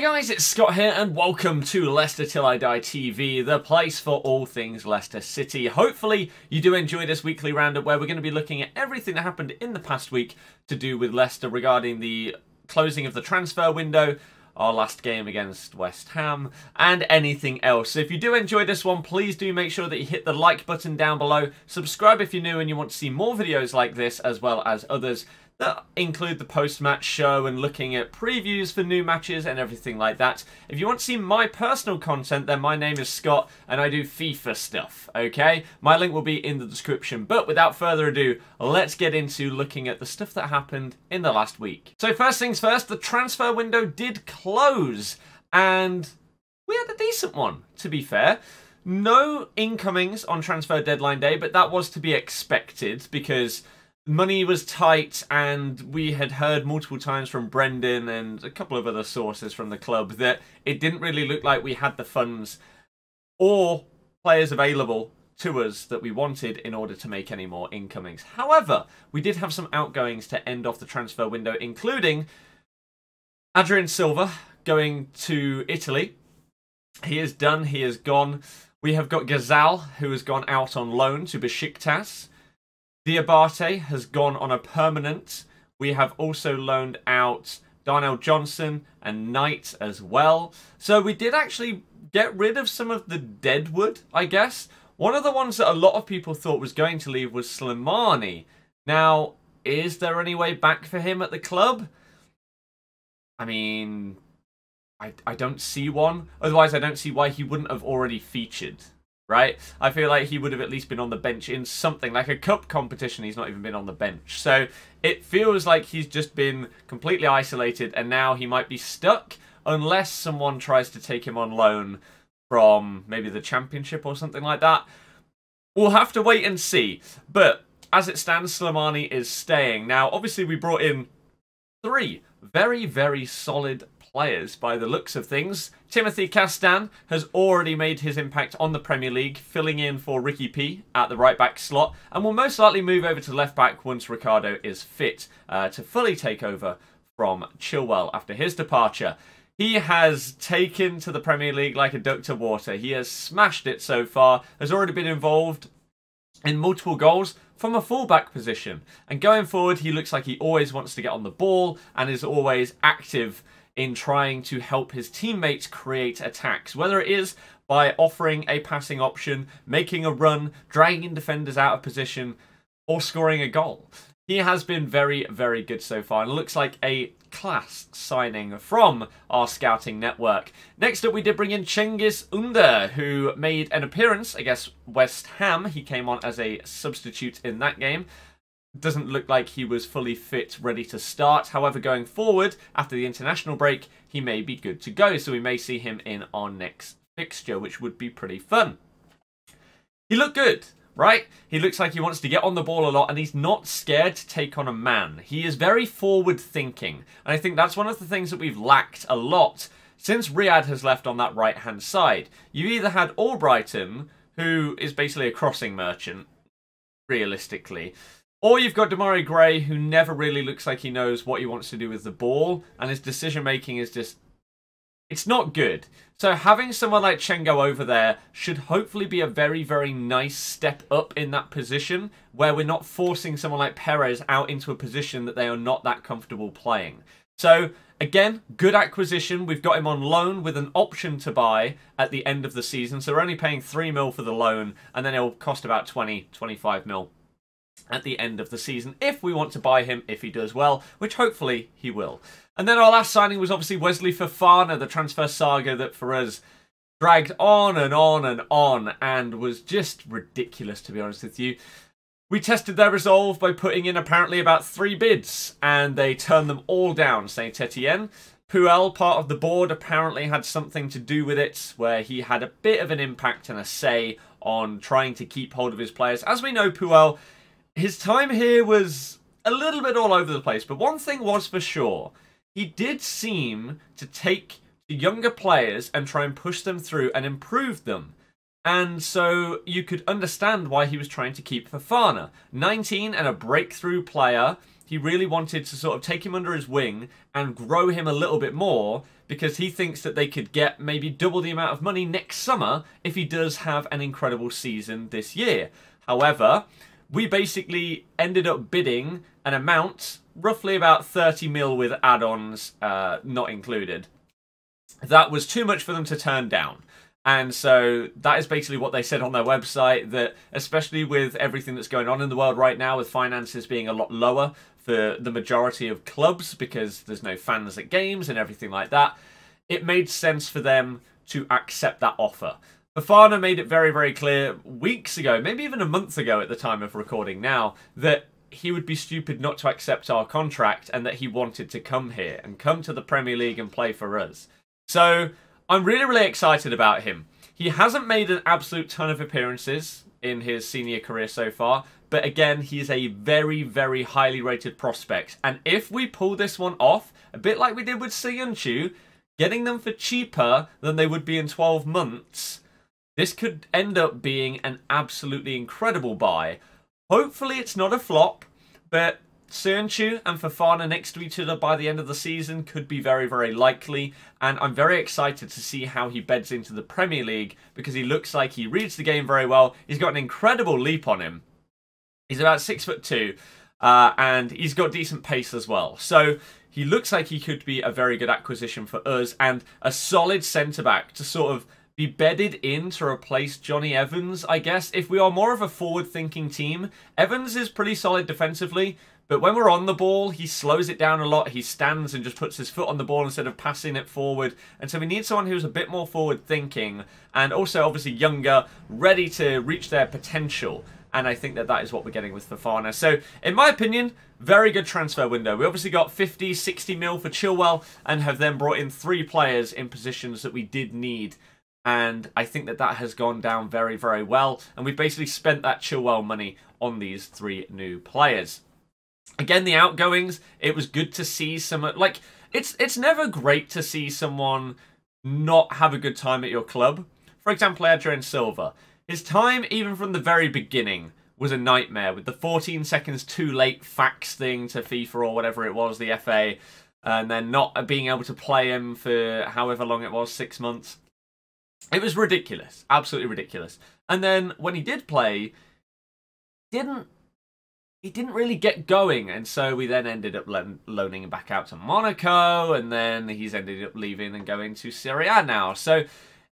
Hi guys, it's Scott here and welcome to Leicester Till I Die TV, the place for all things Leicester City. Hopefully you do enjoy this weekly roundup where we're going to be looking at everything that happened in the past week to do with Leicester regarding the closing of the transfer window, our last game against West Ham, and anything else. So if you do enjoy this one, please do make sure that you hit the like button down below, subscribe if you're new and you want to see more videos like this as well as others that include the post-match show and looking at previews for new matches and everything like that. If you want to see my personal content, then my name is Scott and I do FIFA stuff, okay? My link will be in the description. But without further ado, let's get into looking at the stuff that happened in the last week. So first things first, the transfer window did close and we had a decent one, to be fair. No incomings on transfer deadline day, but that was to be expected because money was tight and we had heard multiple times from Brendan and a couple of other sources from the club that it didn't really look like we had the funds or players available to us that we wanted in order to make any more incomings. However, we did have some outgoings to end off the transfer window, including Adrien Silva going to Italy. He is done, he is gone. We have got Gazal, who has gone out on loan to Besiktas. Diabate has gone on a permanent. We have also loaned out Darnell Johnson and Knight as well. So we did actually get rid of some of the deadwood, I guess. One of the ones that a lot of people thought was going to leave was Slimani. Now, is there any way back for him at the club? I mean, I don't see one. Otherwise, I don't see why he wouldn't have already featured. Right? I feel like he would have at least been on the bench in something like a cup competition. He's not even been on the bench. So it feels like he's just been completely isolated and now he might be stuck unless someone tries to take him on loan from maybe the Championship or something like that. We'll have to wait and see. But as it stands, Slimani is staying. Now, obviously, we brought in three very, very solid players by the looks of things. Timothy Castan has already made his impact on the Premier League, filling in for Ricky P at the right back slot, and will most likely move over to left back once Ricardo is fit to fully take over from Chilwell after his departure. He has taken to the Premier League like a duck to water. He has smashed it so far, has already been involved in multiple goals from a fullback position, and going forward he looks like he always wants to get on the ball and is always active in trying to help his teammates create attacks, whether it is by offering a passing option, making a run, dragging defenders out of position, or scoring a goal. He has been very, very good so far and looks like a class signing from our scouting network. Next up, we did bring in Cengiz Under, who made an appearance against West Ham. He came on as a substitute in that game. Doesn't look like he was fully fit, ready to start. However, going forward, after the international break, he may be good to go. So we may see him in our next fixture, which would be pretty fun. He looked good, right? He looks like he wants to get on the ball a lot and he's not scared to take on a man. He is very forward thinking. And I think that's one of the things that we've lacked a lot since Riyad has left on that right-hand side. You either had Albrighton, who is basically a crossing merchant, realistically, or you've got Demarai Gray, who never really looks like he knows what he wants to do with the ball, and his decision-making is just, it's not good. So having someone like Chengo over there should hopefully be a very, very nice step up in that position, where we're not forcing someone like Perez out into a position that they are not that comfortable playing. So, again, good acquisition. We've got him on loan with an option to buy at the end of the season, so we're only paying 3 mil for the loan, and then it'll cost about 25 mil. At the end of the season, if we want to buy him, if he does well, which hopefully he will. And then our last signing was obviously Wesley Fofana, the transfer saga that for us dragged on and on and on and was just ridiculous, to be honest with you. We tested their resolve by putting in apparently about 3 bids and they turned them all down, Saint-Etienne. Puel, part of the board, apparently had something to do with it, where he had a bit of an impact and a say on trying to keep hold of his players. As we know, Puel, his time here was a little bit all over the place, but one thing was for sure. He did seem to take the younger players and try and push them through and improve them. And so you could understand why he was trying to keep Fofana. 19 and a breakthrough player he really wanted to sort of take him under his wing and grow him a little bit more, because he thinks that they could get maybe double the amount of money next summer if he does have an incredible season this year. However, we basically ended up bidding an amount, roughly about 30 mil with add-ons not included. That was too much for them to turn down. And so that is basically what they said on their website, that especially with everything that's going on in the world right now, with finances being a lot lower for the majority of clubs because there's no fans at games and everything like that, it made sense for them to accept that offer. Fofana made it very, very clear weeks ago, maybe even a month ago at the time of recording now, that he would be stupid not to accept our contract and that he wanted to come here and come to the Premier League and play for us. So I'm really, really excited about him. He hasn't made an absolute ton of appearances in his senior career so far, but again, he's a very, very highly rated prospect. And if we pull this one off, a bit like we did with Söyüncü, getting them for cheaper than they would be in 12 months, this could end up being an absolutely incredible buy. Hopefully it's not a flop, but Söyüncü and Fofana next to each other by the end of the season could be very, very likely, and I'm very excited to see how he beds into the Premier League, because he looks like he reads the game very well. He's got an incredible leap on him. He's about 6'2", and he's got decent pace as well. So he looks like he could be a very good acquisition for us, and a solid centre-back to sort of be bedded in to replace Johnny Evans, I guess. If we are more of a forward-thinking team, Evans is pretty solid defensively, but when we're on the ball, he slows it down a lot. He stands and just puts his foot on the ball instead of passing it forward. And so we need someone who's a bit more forward-thinking and also obviously younger, ready to reach their potential. And I think that that is what we're getting with Fofana. So, in my opinion, very good transfer window. We obviously got 50, 60 mil for Chilwell and have then brought in 3 players in positions that we did need. And I think that that has gone down very, very well. And we've basically spent that Chilwell money on these 3 new players. Again, the outgoings, it was good to see some... Like, it's never great to see someone not have a good time at your club. For example, Adrian Silva. His time, even from the very beginning, was a nightmare with the 14 seconds too late fax thing to FIFA or whatever it was, the FA, and then not being able to play him for however long it was, 6 months. It was ridiculous. Absolutely ridiculous. And then when he did play, he didn't really get going, and so we then ended up loaning him back out to Monaco, and then he's ended up leaving and going to Serie A now. So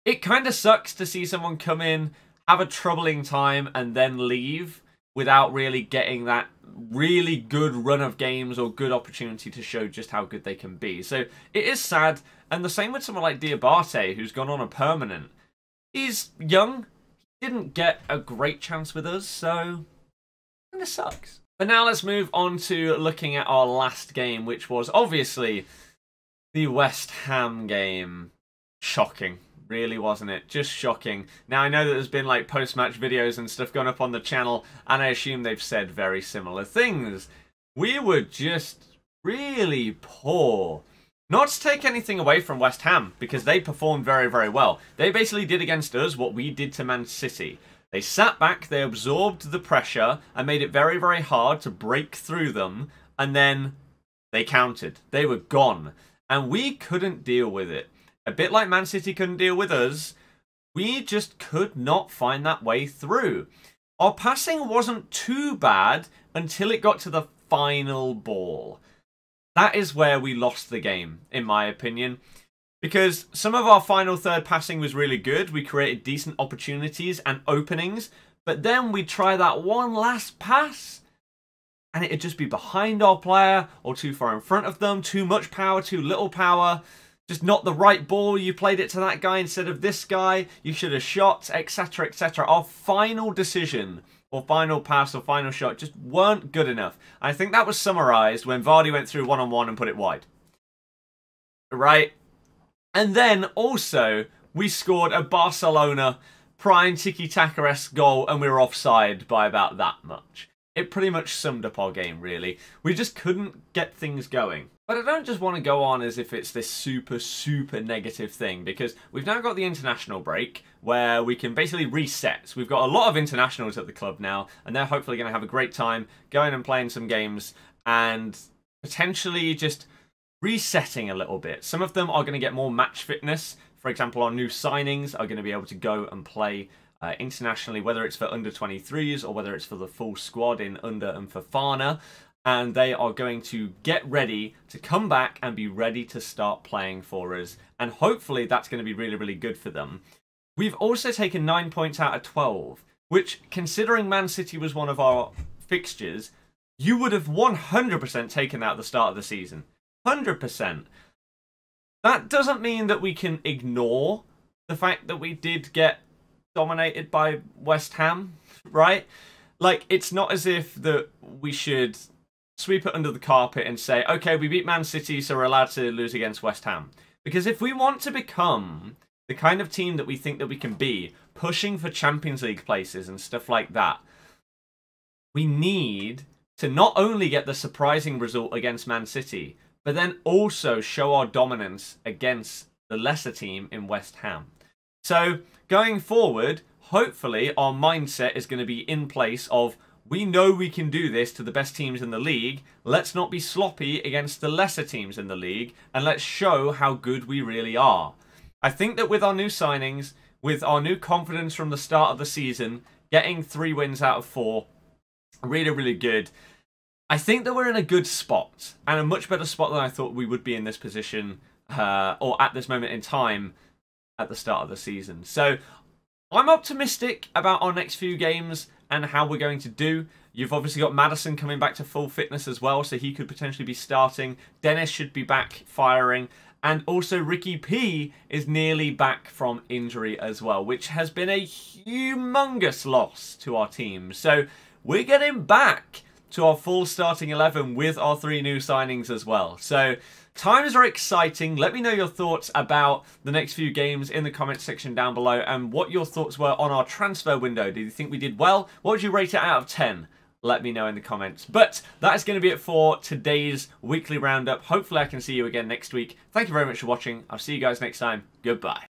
it kind of sucks to see someone come in, have a troubling time, and then leave without really getting that really good run of games or good opportunity to show just how good they can be. So it is sad, and the same with someone like LTiDtv, who's gone on a permanent. He's young, didn't get a great chance with us, so kind of sucks. But now let's move on to looking at our last game, which was obviously the West Ham game. Shocking. Really, wasn't it? Just shocking. Now, I know that there's been like post-match videos and stuff going up on the channel, and I assume they've said very similar things. We were just really poor. Not to take anything away from West Ham, because they performed very, very well. They basically did against us what we did to Man City. They sat back, they absorbed the pressure, and made it very, very hard to break through them, and then they countered. They were gone, and we couldn't deal with it. A bit like Man City couldn't deal with us, we just could not find that way through. Our passing wasn't too bad until it got to the final ball. That is where we lost the game, in my opinion. Because some of our final third passing was really good. We created decent opportunities and openings. But then we'd try that one last pass, and it'd just be behind our player or too far in front of them. Too much power, too little power. Just not the right ball. You played it to that guy instead of this guy. You should have shot, etc, etc. Our final decision or final pass or final shot just weren't good enough. I think that was summarised when Vardy went through one-on-one and put it wide. Right? And then also, we scored a Barcelona prime tiki-taka-esque goal and we were offside by about that much. It pretty much summed up our game, really. We just couldn't get things going. But I don't just want to go on as if it's this super, super negative thing, because we've now got the international break where we can basically reset. We've got a lot of internationals at the club now, and they're hopefully going to have a great time going and playing some games and potentially just resetting a little bit. Some of them are going to get more match fitness. For example, our new signings are going to be able to go and play internationally, whether it's for under 23s or whether it's for the full squad in under and Fofana. And they are going to get ready to come back and be ready to start playing for us. And hopefully that's going to be really, really good for them. We've also taken 9 points out of 12, which, considering Man City was one of our fixtures, you would have 100% taken that at the start of the season. 100%. That doesn't mean that we can ignore the fact that we did get dominated by West Ham, right? Like, it's not as if that we should sweep it under the carpet and say, okay, we beat Man City, so we're allowed to lose against West Ham. Because if we want to become the kind of team that we think that we can be, pushing for Champions League places and stuff like that, we need to not only get the surprising result against Man City, but then also show our dominance against the lesser team in West Ham. So, going forward, hopefully our mindset is going to be in place of, we know we can do this to the best teams in the league, let's not be sloppy against the lesser teams in the league, and let's show how good we really are. I think that with our new signings, with our new confidence from the start of the season, getting 3 wins out of 4, really, really good. I think that we're in a good spot, and a much better spot than I thought we would be in this position, or at this moment in time, at the start of the season. So, I'm optimistic about our next few games and how we're going to do. You've obviously got Maddison coming back to full fitness as well, so he could potentially be starting. Dennis should be back firing. And also Ricky P is nearly back from injury as well, which has been a humongous loss to our team. So, we're getting back to our full starting 11 with our 3 new signings as well. So, times are exciting. Let me know your thoughts about the next few games in the comments section down below, and what your thoughts were on our transfer window. Did you think we did well? What would you rate it out of 10? Let me know in the comments. But that is going to be it for today's weekly roundup. Hopefully I can see you again next week. Thank you very much for watching. I'll see you guys next time. Goodbye.